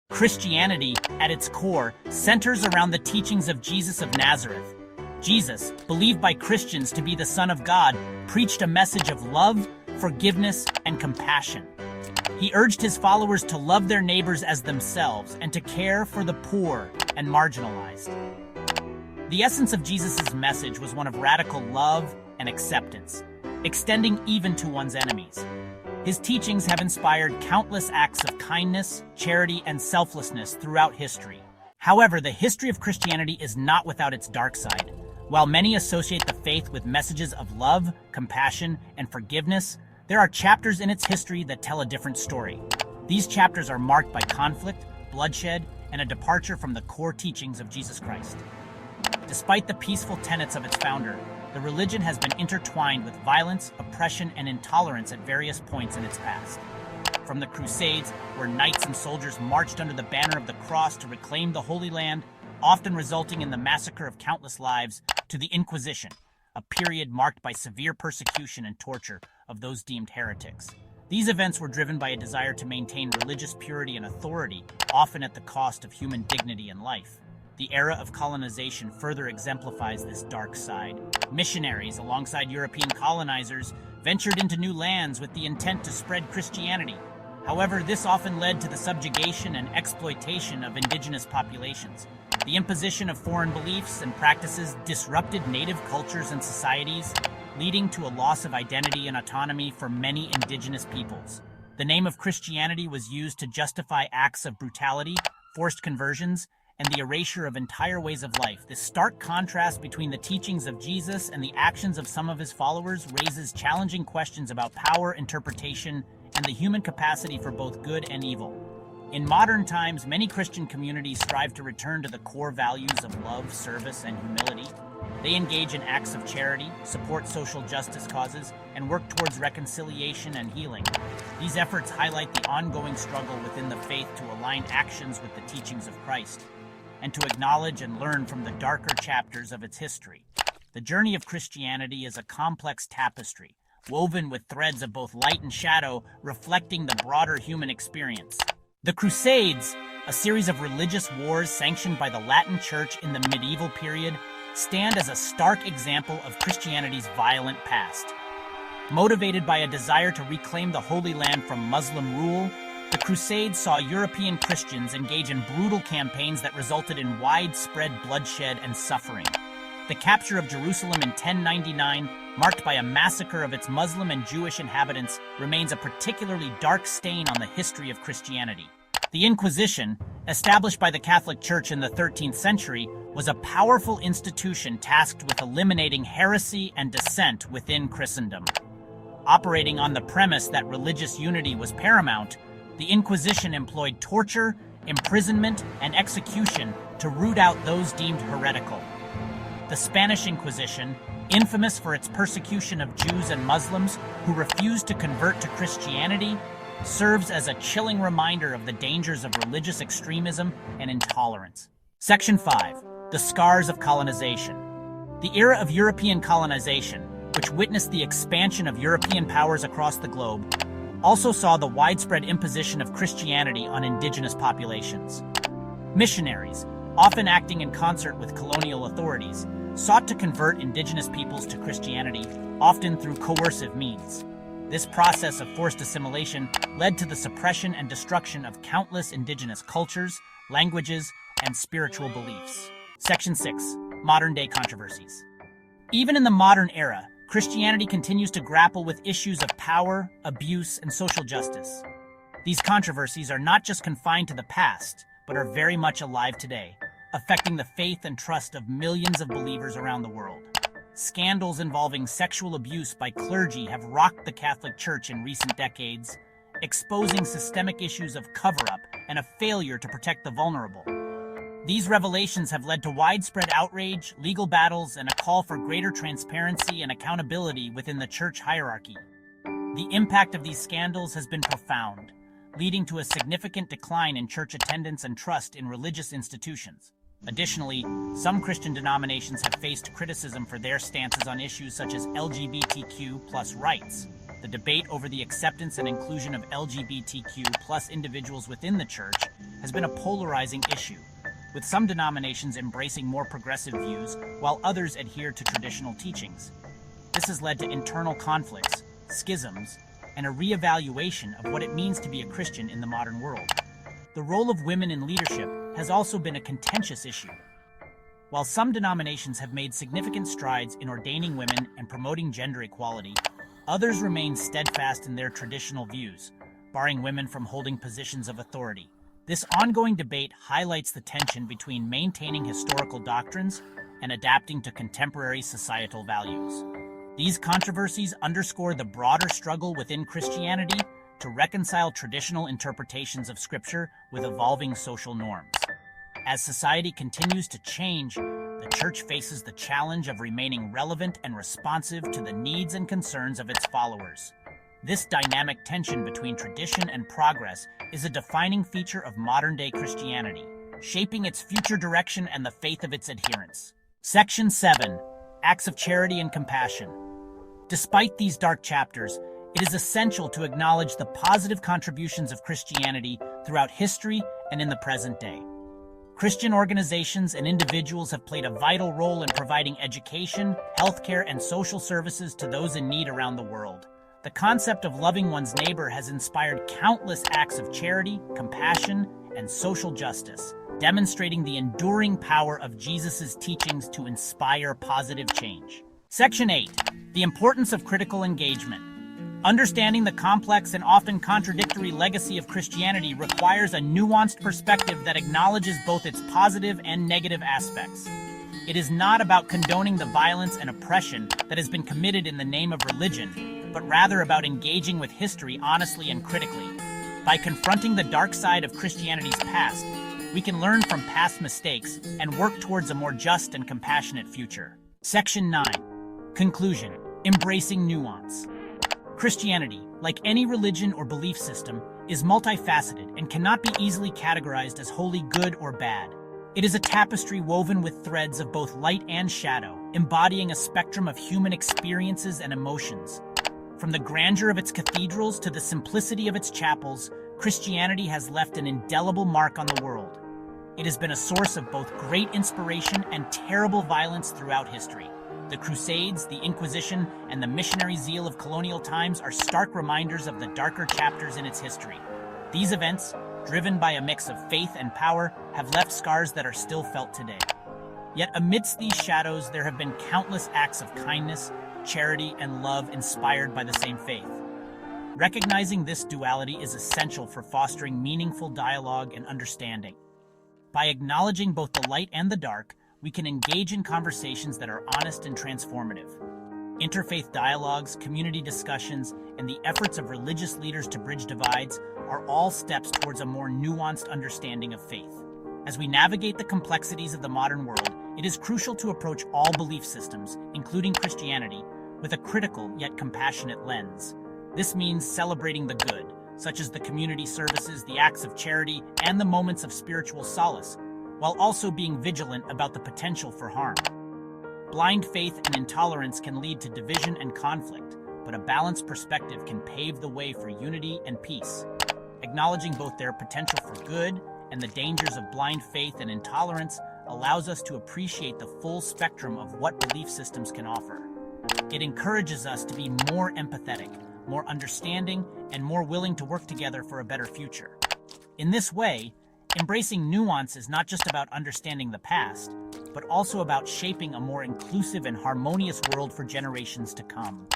Christianity, at its core, centers around the teachings of Jesus of Nazareth. Jesus, believed by Christians to be the Son of God, preached a message of love, forgiveness, and compassion. He urged his followers to love their neighbors as themselves and to care for the poor and marginalized. The essence of Jesus' message was one of radical love and acceptance, extending even to one's enemies. His teachings have inspired countless acts of kindness, charity, and selflessness throughout history. However, the history of Christianity is not without its dark side. While many associate the faith with messages of love, compassion, and forgiveness, there are chapters in its history that tell a different story. These chapters are marked by conflict, bloodshed, and a departure from the core teachings of Jesus Christ. Despite the peaceful tenets of its founder, the religion has been intertwined with violence, oppression, and intolerance at various points in its past. From the Crusades, where knights and soldiers marched under the banner of the cross to reclaim the Holy Land, often resulting in the massacre of countless lives, to the Inquisition, a period marked by severe persecution and torture of those deemed heretics. These events were driven by a desire to maintain religious purity and authority, often at the cost of human dignity and life. The era of colonization further exemplifies this dark side. Missionaries, alongside European colonizers, ventured into new lands with the intent to spread Christianity. However, this often led to the subjugation and exploitation of indigenous populations. The imposition of foreign beliefs and practices disrupted native cultures and societies, leading to a loss of identity and autonomy for many indigenous peoples. The name of Christianity was used to justify acts of brutality, forced conversions, and the erasure of entire ways of life. This stark contrast between the teachings of Jesus and the actions of some of his followers raises challenging questions about power, interpretation, and the human capacity for both good and evil. In modern times, many Christian communities strive to return to the core values of love, service, and humility. They engage in acts of charity, support social justice causes, and work towards reconciliation and healing. These efforts highlight the ongoing struggle within the faith to align actions with the teachings of Christ, and to acknowledge and learn from the darker chapters of its history. The journey of Christianity is a complex tapestry, woven with threads of both light and shadow, reflecting the broader human experience. The Crusades, a series of religious wars sanctioned by the Latin Church in the medieval period, stand as a stark example of Christianity's violent past. Motivated by a desire to reclaim the Holy Land from Muslim rule, the Crusades saw European Christians engage in brutal campaigns that resulted in widespread bloodshed and suffering. The capture of Jerusalem in 1099, marked by a massacre of its Muslim and Jewish inhabitants, remains a particularly dark stain on the history of Christianity. The Inquisition, established by the Catholic Church in the 13th century, was a powerful institution tasked with eliminating heresy and dissent within Christendom. Operating on the premise that religious unity was paramount, the Inquisition employed torture, imprisonment, and execution to root out those deemed heretical. The Spanish Inquisition, infamous for its persecution of Jews and Muslims who refused to convert to Christianity, serves as a chilling reminder of the dangers of religious extremism and intolerance. Section 5. The Scars of Colonization. The era of European colonization, which witnessed the expansion of European powers across the globe, also saw the widespread imposition of Christianity on indigenous populations. Missionaries, often acting in concert with colonial authorities, sought to convert indigenous peoples to Christianity, often through coercive means. This process of forced assimilation led to the suppression and destruction of countless indigenous cultures, languages, and spiritual beliefs. Section 6. Modern-day controversies. Even in the modern era, Christianity continues to grapple with issues of power, abuse, and social justice. These controversies are not just confined to the past, but are very much alive today, affecting the faith and trust of millions of believers around the world. Scandals involving sexual abuse by clergy have rocked the Catholic Church in recent decades, exposing systemic issues of cover-up and a failure to protect the vulnerable. These revelations have led to widespread outrage, legal battles, and a call for greater transparency and accountability within the church hierarchy. The impact of these scandals has been profound, leading to a significant decline in church attendance and trust in religious institutions. Additionally, some Christian denominations have faced criticism for their stances on issues such as LGBTQ+ rights. the debate over the acceptance and inclusion of LGBTQ+ individuals within the church has been a polarizing issue, with some denominations embracing more progressive views while others adhere to traditional teachings. This has led to internal conflicts, schisms, and a re-evaluation of what it means to be a Christian in the modern world. The role of women in leadership has also been a contentious issue. While some denominations have made significant strides in ordaining women and promoting gender equality, others remain steadfast in their traditional views, barring women from holding positions of authority. This ongoing debate highlights the tension between maintaining historical doctrines and adapting to contemporary societal values. These controversies underscore the broader struggle within Christianity to reconcile traditional interpretations of Scripture with evolving social norms. As society continues to change, the Church faces the challenge of remaining relevant and responsive to the needs and concerns of its followers. This dynamic tension between tradition and progress is a defining feature of modern-day Christianity, shaping its future direction and the faith of its adherents. Section 7. Acts of Charity and Compassion. Despite these dark chapters, it is essential to acknowledge the positive contributions of Christianity throughout history and in the present day. Christian organizations and individuals have played a vital role in providing education, healthcare, and social services to those in need around the world. The concept of loving one's neighbor has inspired countless acts of charity, compassion, and social justice, demonstrating the enduring power of Jesus' teachings to inspire positive change. Section 8. The importance of critical engagement. Understanding the complex and often contradictory legacy of Christianity requires a nuanced perspective that acknowledges both its positive and negative aspects. It is not about condoning the violence and oppression that has been committed in the name of religion, but rather about engaging with history honestly and critically. By confronting the dark side of Christianity's past, we can learn from past mistakes and work towards a more just and compassionate future. Section 9. Conclusion. Embracing nuance. Christianity, like any religion or belief system, is multifaceted and cannot be easily categorized as wholly good or bad. It is a tapestry woven with threads of both light and shadow, embodying a spectrum of human experiences and emotions. From the grandeur of its cathedrals to the simplicity of its chapels, Christianity has left an indelible mark on the world. It has been a source of both great inspiration and terrible violence throughout history. The Crusades, the Inquisition, and the missionary zeal of colonial times are stark reminders of the darker chapters in its history. These events, driven by a mix of faith and power, have left scars that are still felt today. Yet amidst these shadows, there have been countless acts of kindness, charity, and love inspired by the same faith. Recognizing this duality is essential for fostering meaningful dialogue and understanding. By acknowledging both the light and the dark, we can engage in conversations that are honest and transformative. Interfaith dialogues, community discussions, and the efforts of religious leaders to bridge divides are all steps towards a more nuanced understanding of faith. As we navigate the complexities of the modern world, it is crucial to approach all belief systems, including Christianity, with a critical yet compassionate lens. This means celebrating the good, such as the community services, the acts of charity, and the moments of spiritual solace, while also being vigilant about the potential for harm. Blind faith and intolerance can lead to division and conflict, but a balanced perspective can pave the way for unity and peace. Acknowledging both their potential for good and the dangers of blind faith and intolerance allows us to appreciate the full spectrum of what belief systems can offer. It encourages us to be more empathetic, more understanding, and more willing to work together for a better future. In this way, embracing nuance is not just about understanding the past, but also about shaping a more inclusive and harmonious world for generations to come.